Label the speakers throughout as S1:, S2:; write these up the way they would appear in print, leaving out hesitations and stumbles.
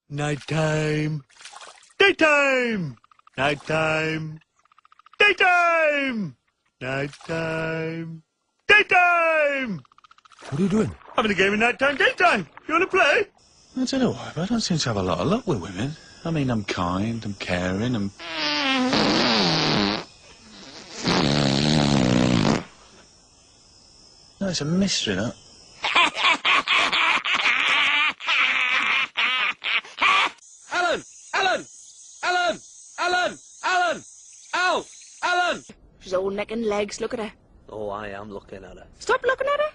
S1: Nighttime. Daytime. Nighttime. Daytime. Nighttime. Daytime.
S2: What are you doing?
S1: Having a game of nighttime, daytime. You want to play?
S2: I don't know why, but I don't seem to have a lot of luck with women. I mean, I'm kind, I'm caring, I'm... No, it's a mystery, that.
S3: Alan! Alan! Alan! Alan! Alan! Al! Alan!
S4: She's all neck and legs. Look at her.
S3: Oh, I am looking at her.
S4: Stop looking at her.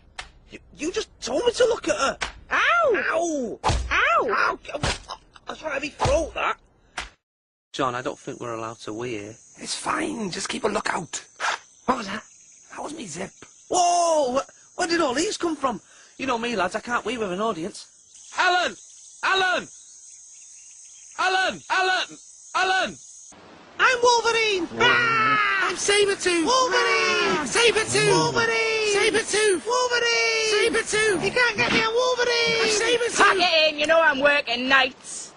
S3: You just told me to look at her.
S4: Ow!
S3: Ow!
S4: Ow!
S3: Ow! That's a heavy throat, that. John, I don't think we're allowed to wee here.
S5: It's fine, just keep a lookout.
S3: What was that?
S5: That was me zip.
S3: Whoa! Where did all these come from? You know me, lads, I can't wee with an audience. Alan! Alan! Alan! Alan! Alan! I'm Wolverine! Ah! I'm Sabretooth! Wolverine! Sabretooth! Wolverine! Sabretooth! Wolverine! Sabretooth! You can't get me on Wolverine! I'm Sabretooth!
S4: Pack it in. You know I'm working nights.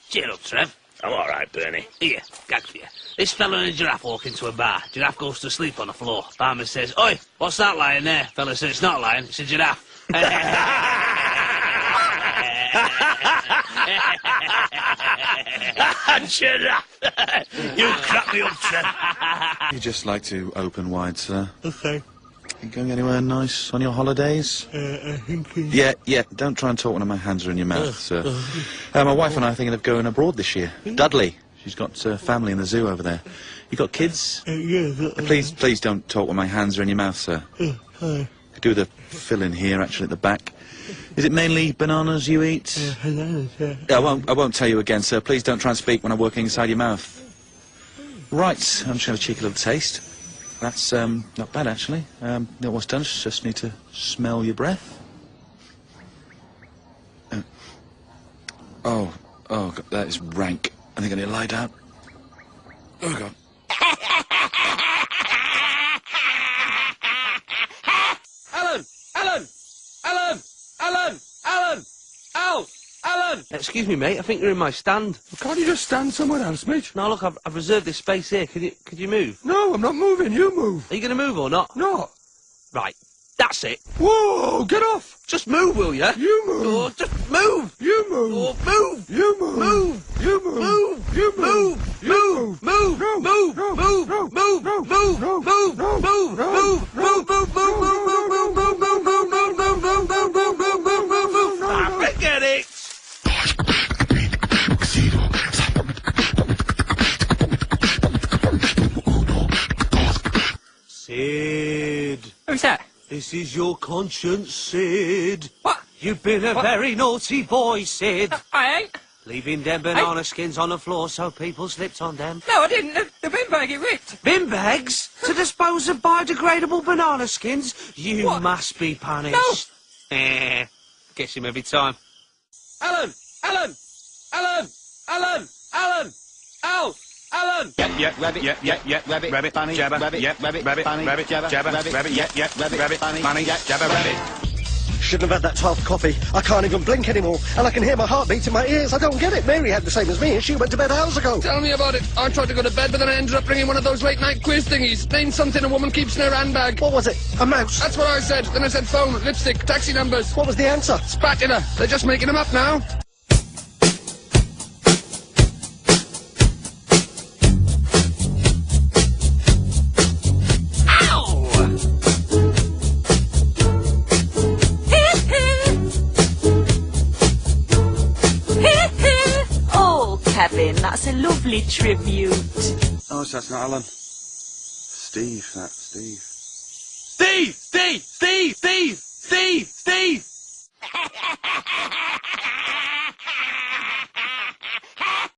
S3: Cheer up, Trev. I'm all right, Bernie. Here, gag for you. This fella and a giraffe walk into a bar. Giraffe goes to sleep on the floor. Barman says, "Oi, what's that lying there?" Fella says, "It's not lying, it's a giraffe." Giraffe! You crack me up, Trev.
S2: You just like to open wide, sir.
S1: Okay.
S2: You going anywhere nice on your holidays?
S1: I think...
S2: Yeah, don't try and talk when my hands are in your mouth, sir. My wife and I are thinking of going abroad this year. Dudley. She's got family in the zoo over there. You got kids?
S1: Yeah.
S2: Please don't talk when my hands are in your mouth, sir.
S1: Hi.
S2: Could do the fill-in here, actually, at the back. Is it mainly bananas you eat? I won't tell you again, sir. Please don't try and speak when I'm working inside your mouth. Right, I'm just going to have a cheeky little taste. That's, not bad, actually. What's done, just need to smell your breath. Oh, God, that is rank. I think I need to lie down. Oh, God.
S3: Alan! Alan! Alan! Alan! Alan! Al! Alan! Excuse me, mate. I think you're in my stand.
S5: Can't you just stand somewhere else, mate?
S3: No, look, I've reserved this space here. Could you move?
S5: No, I'm not moving. You move.
S3: Are you going to move or not?
S5: No.
S3: Right. That's it.
S5: Whoa, get off.
S3: Just move, will you?
S5: You move.
S3: Oh, just move.
S5: You move.
S3: Oh, move.
S5: You move.
S3: Move.
S5: You move.
S3: Move.
S5: You move.
S3: Move. Move.
S5: No.
S3: Move.
S5: No.
S3: Move.
S5: No.
S3: Move.
S5: No.
S3: Move.
S5: No.
S3: Move.
S5: No.
S3: Move.
S5: No.
S3: Move.
S5: No.
S3: Forget it. Sid.
S4: Who's that?
S3: This is your conscience, Sid.
S4: What?
S3: You've been a very naughty boy, Sid.
S4: I ain't.
S3: Leaving them banana skins on the floor so people slipped on them.
S4: No, I didn't. The bin bag, it ripped.
S3: Bin bags? To dispose of biodegradable banana skins? You
S4: What?
S3: must be punished. No. Gets him every time. Alan! Alan! Alan! Alan! Alan! Al! Alan!
S2: Rabbit, bunny, jabber, rabbit, bunny, jabber, rabbit, bunny, jabber, rabbit.
S6: Shouldn't have had that 12th coffee. I can't even blink anymore, and I can hear my heartbeat in my ears. I don't get it. Mary had the same as me, and she went to bed hours ago.
S5: Tell me about it. I tried to go to bed, but then I ended up bringing one of those late-night quiz thingies. Name something a woman keeps in her handbag.
S6: What was it? A mouse?
S5: That's what I said. Then I said phone, lipstick, taxi numbers.
S6: What was the answer?
S5: Spatula. They're just making them up now.
S4: Kevin, that's a lovely tribute.
S2: Oh, so that's not Alan. Steve, that's Steve.
S3: Steve! Steve! Steve! Steve! Steve! Steve!